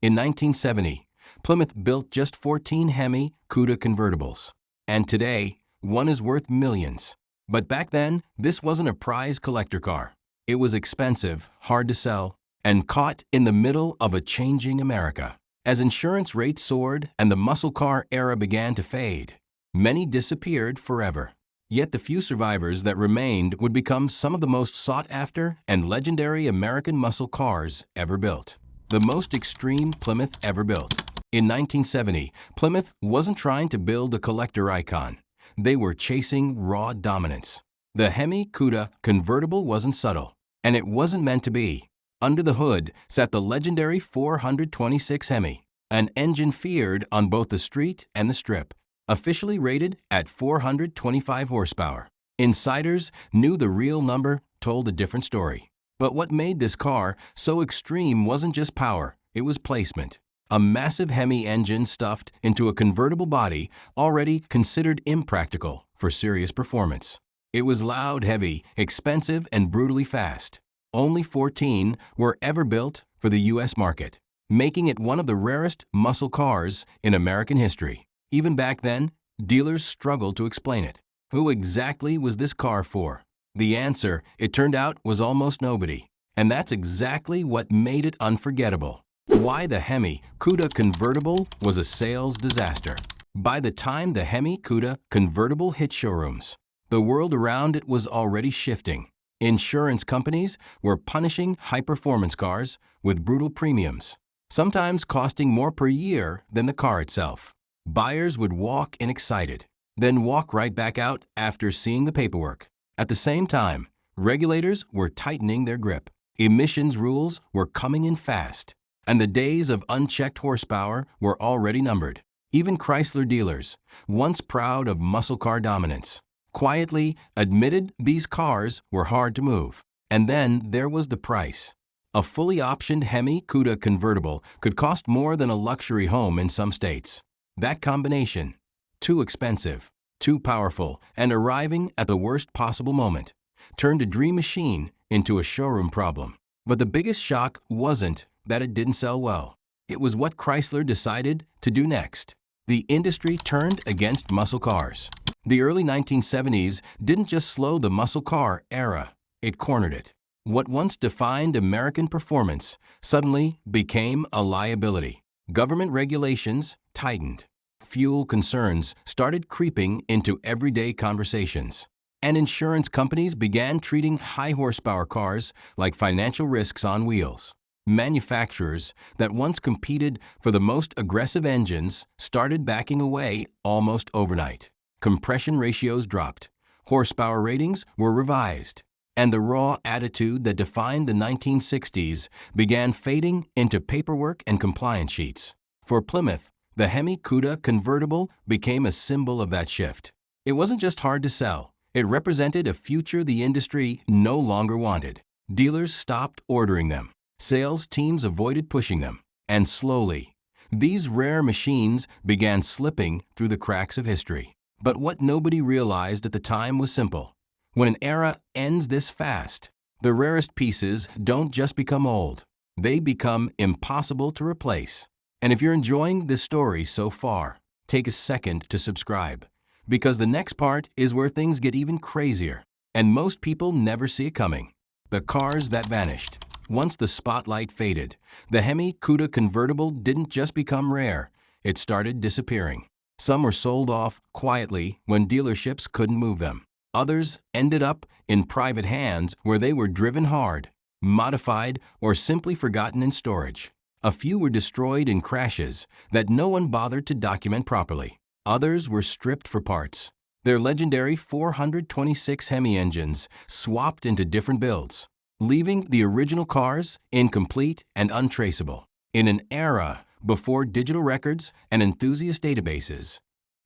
In 1970, Plymouth built just 14 Hemi Cuda convertibles. And today, one is worth millions. But back then, this wasn't a prize collector car. It was expensive, hard to sell, and caught in the middle of a changing America. As insurance rates soared and the muscle car era began to fade, many disappeared forever. Yet the few survivors that remained would become some of the most sought-after and legendary American muscle cars ever built. The most extreme Plymouth ever built. In 1970, Plymouth wasn't trying to build a collector icon. They were chasing raw dominance. The Hemi Cuda Convertible wasn't subtle, and it wasn't meant to be. Under the hood sat the legendary 426 Hemi, an engine feared on both the street and the strip, officially rated at 425 horsepower. Insiders knew the real number told a different story. But what made this car so extreme wasn't just power, it was placement. A massive Hemi engine stuffed into a convertible body already considered impractical for serious performance. It was loud, heavy, expensive, and brutally fast. Only 14 were ever built for the U.S. market, making it one of the rarest muscle cars in American history. Even back then, dealers struggled to explain it. Who exactly was this car for? The answer, it turned out, was almost nobody. And that's exactly what made it unforgettable. Why the Hemi Cuda Convertible was a sales disaster. By the time the Hemi Cuda Convertible hit showrooms, the world around it was already shifting. Insurance companies were punishing high-performance cars with brutal premiums, sometimes costing more per year than the car itself. Buyers would walk in excited, then walk right back out after seeing the paperwork. At the same time, regulators were tightening their grip. Emissions rules were coming in fast, and the days of unchecked horsepower were already numbered. Even Chrysler dealers, once proud of muscle car dominance, quietly admitted these cars were hard to move. And then there was the price. A fully optioned Hemi Cuda Convertible could cost more than a luxury home in some states. That combination, too expensive, too powerful, and arriving at the worst possible moment, turned a dream machine into a showroom problem. But the biggest shock wasn't that it didn't sell well. It was what Chrysler decided to do next. The industry turned against muscle cars. The early 1970s didn't just slow the muscle car era, it cornered it. What once defined American performance suddenly became a liability. Government regulations tightened. Fuel concerns started creeping into everyday conversations. And insurance companies began treating high-horsepower cars like financial risks on wheels. Manufacturers that once competed for the most aggressive engines started backing away almost overnight. Compression ratios dropped, horsepower ratings were revised, and the raw attitude that defined the 1960s began fading into paperwork and compliance sheets. For Plymouth, the Hemi Cuda Convertible became a symbol of that shift. It wasn't just hard to sell, it represented a future the industry no longer wanted. Dealers stopped ordering them. Sales teams avoided pushing them. And slowly, these rare machines began slipping through the cracks of history. But what nobody realized at the time was simple. When an era ends this fast, the rarest pieces don't just become old. They become impossible to replace. And if you're enjoying this story so far, take a second to subscribe. Because the next part is where things get even crazier. And most people never see it coming. The cars that vanished. Once the spotlight faded, the Hemi Cuda Convertible didn't just become rare, it started disappearing. Some were sold off quietly when dealerships couldn't move them. Others ended up in private hands where they were driven hard, modified, or simply forgotten in storage. A few were destroyed in crashes that no one bothered to document properly. Others were stripped for parts. Their legendary 426 Hemi engines swapped into different builds, leaving the original cars incomplete and untraceable. In an era before digital records and enthusiast databases,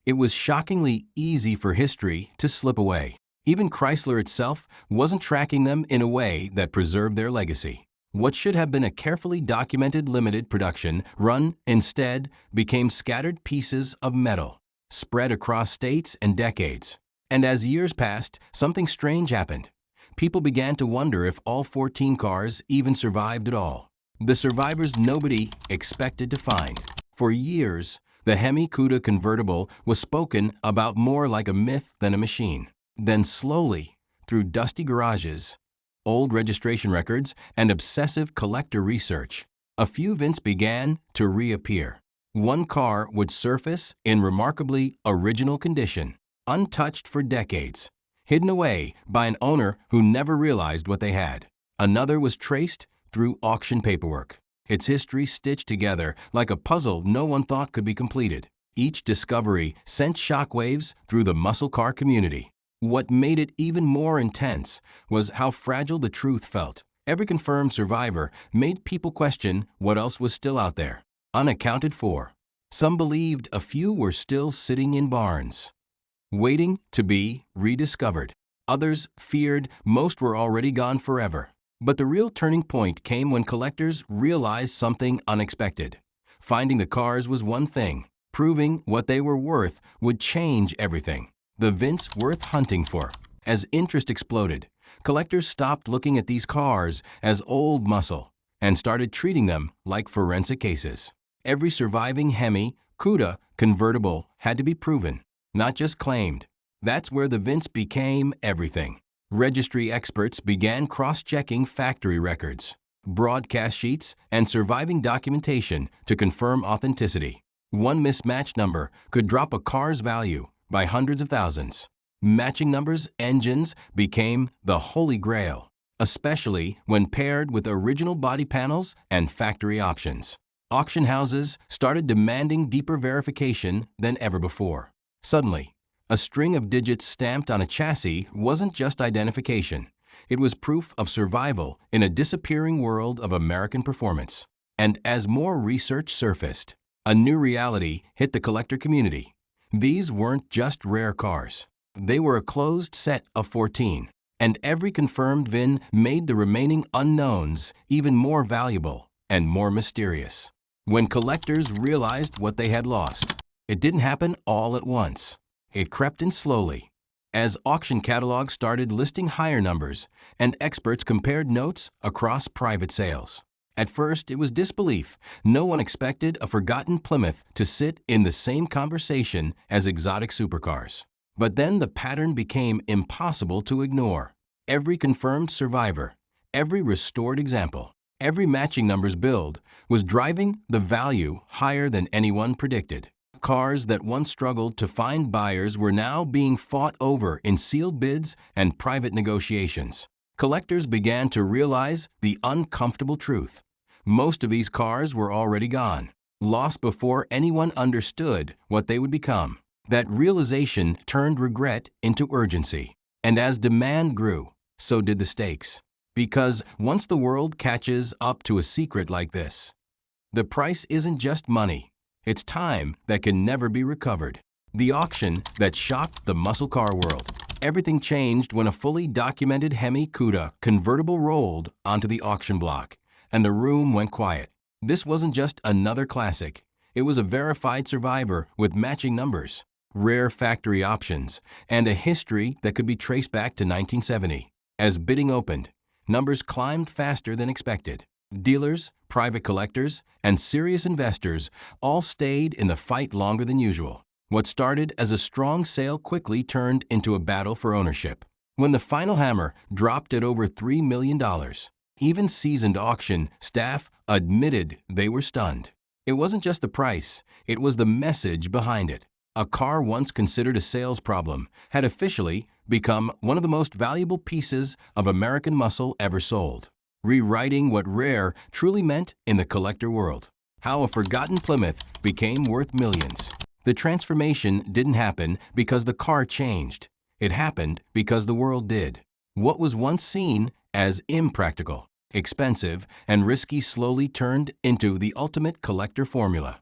it was shockingly easy for history to slip away. Even Chrysler itself wasn't tracking them in a way that preserved their legacy. What should have been a carefully documented limited production run instead became scattered pieces of metal, spread across states and decades. And as years passed, something strange happened. People began to wonder if all 14 cars even survived at all. the survivors nobody expected to find. For years, the Hemi Cuda Convertible was spoken about more like a myth than a machine. Then slowly, through dusty garages, old registration records, and obsessive collector research, a few vints began to reappear. One car would surface in remarkably original condition, untouched for decades, hidden away by an owner who never realized what they had. Another was traced through auction paperwork, its history stitched together like a puzzle no one thought could be completed. Each discovery sent shockwaves through the muscle car community. What made it even more intense was how fragile the truth felt. Every confirmed survivor made people question what else was still out there, unaccounted for. Some believed a few were still sitting in barns, waiting to be rediscovered. Others feared most were already gone forever. But the real turning point came when collectors realized something unexpected. Finding the cars was one thing. Proving what they were worth would change everything. The vints worth hunting for. As interest exploded, collectors stopped looking at these cars as old muscle and started treating them like forensic cases. Every surviving Hemi Cuda convertible had to be proven, not just claimed. That's where the vints became everything. Registry experts began cross-checking factory records, broadcast sheets, and surviving documentation to confirm authenticity. One mismatched number could drop a car's value by hundreds of thousands. Matching numbers, engines became the holy grail, especially when paired with original body panels and factory options. Auction houses started demanding deeper verification than ever before. Suddenly, a string of digits stamped on a chassis wasn't just identification. It was proof of survival in a disappearing world of American performance. And as more research surfaced, a new reality hit the collector community. These weren't just rare cars. They were a closed set of 14, and every confirmed VIN made the remaining unknowns even more valuable and more mysterious. When collectors realized what they had lost, it didn't happen all at once. It crept in slowly. As auction catalogs started listing higher numbers and experts compared notes across private sales. At first, it was disbelief. No one expected a forgotten Plymouth to sit in the same conversation as exotic supercars. But then the pattern became impossible to ignore. Every confirmed survivor, every restored example, every matching numbers build was driving the value higher than anyone predicted. Cars that once struggled to find buyers were now being fought over in sealed bids and private negotiations. Collectors began to realize the uncomfortable truth. Most of these cars were already gone, lost before anyone understood what they would become. That realization turned regret into urgency. And as demand grew, so did the stakes. Because once the world catches up to a secret like this, the price isn't just money. It's time that can never be recovered. The auction that shocked the muscle car world. Everything changed when a fully documented Hemi Cuda convertible rolled onto the auction block, and the room went quiet. This wasn't just another classic. It was a verified survivor with matching numbers, rare factory options, and a history that could be traced back to 1970. As bidding opened, numbers climbed faster than expected. Dealers, private collectors, and serious investors all stayed in the fight longer than usual. What started as a strong sale quickly turned into a battle for ownership. When the final hammer dropped at over $3 million, even seasoned auction staff admitted they were stunned. It wasn't just the price, it was the message behind it. A car once considered a sales problem had officially become one of the most valuable pieces of American muscle ever sold, rewriting what rare truly meant in the collector world. How a forgotten Plymouth became worth millions. The transformation didn't happen because the car changed. It happened because the world did. What was once seen as impractical, expensive, and risky slowly turned into the ultimate collector formula.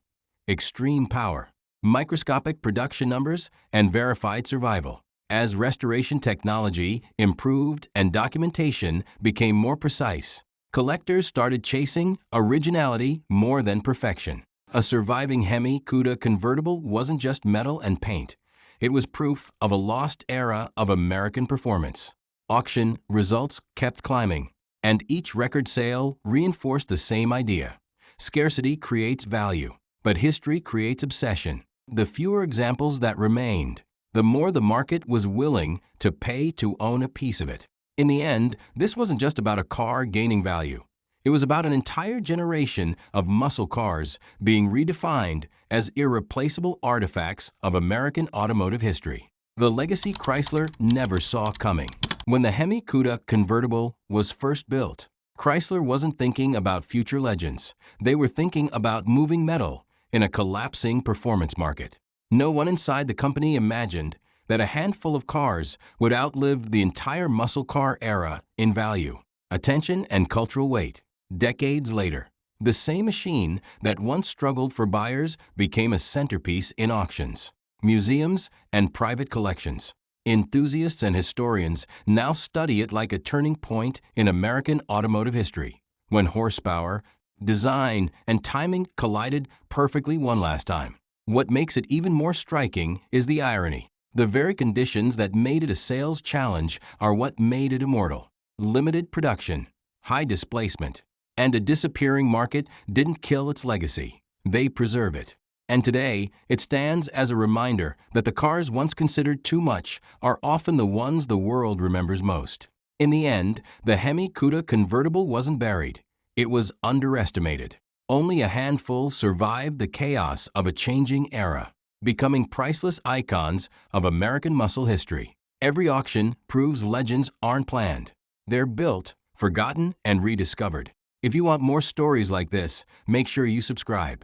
Extreme power, microscopic production numbers, and verified survival. As restoration technology improved and documentation became more precise, collectors started chasing originality more than perfection. A surviving Hemi Cuda convertible wasn't just metal and paint. It was proof of a lost era of American performance. Auction results kept climbing. And each record sale reinforced the same idea. Scarcity creates value, but history creates obsession. The fewer examples that remained, the more the market was willing to pay to own a piece of it. In the end, this wasn't just about a car gaining value. It was about an entire generation of muscle cars being redefined as irreplaceable artifacts of American automotive history. The legacy Chrysler never saw coming. When the Hemi Cuda Convertible was first built, Chrysler wasn't thinking about future legends. They were thinking about moving metal in a collapsing performance market. No one inside the company imagined that a handful of cars would outlive the entire muscle car era in value, attention, and cultural weight. Decades later, the same machine that once struggled for buyers became a centerpiece in auctions, museums, and private collections. Enthusiasts and historians now study it like a turning point in American automotive history, when horsepower, design, and timing collided perfectly one last time. What makes it even more striking is the irony. The very conditions that made it a sales challenge are what made it immortal. Limited production, high displacement, and a disappearing market didn't kill its legacy. They preserve it. And today, it stands as a reminder that the cars once considered too much are often the ones the world remembers most. In the end, the Hemi Cuda Convertible wasn't buried. It was underestimated. Only a handful survived the chaos of a changing era, becoming priceless icons of American muscle history. Every auction proves legends aren't planned. They're built, forgotten, and rediscovered. If you want more stories like this, make sure you subscribe.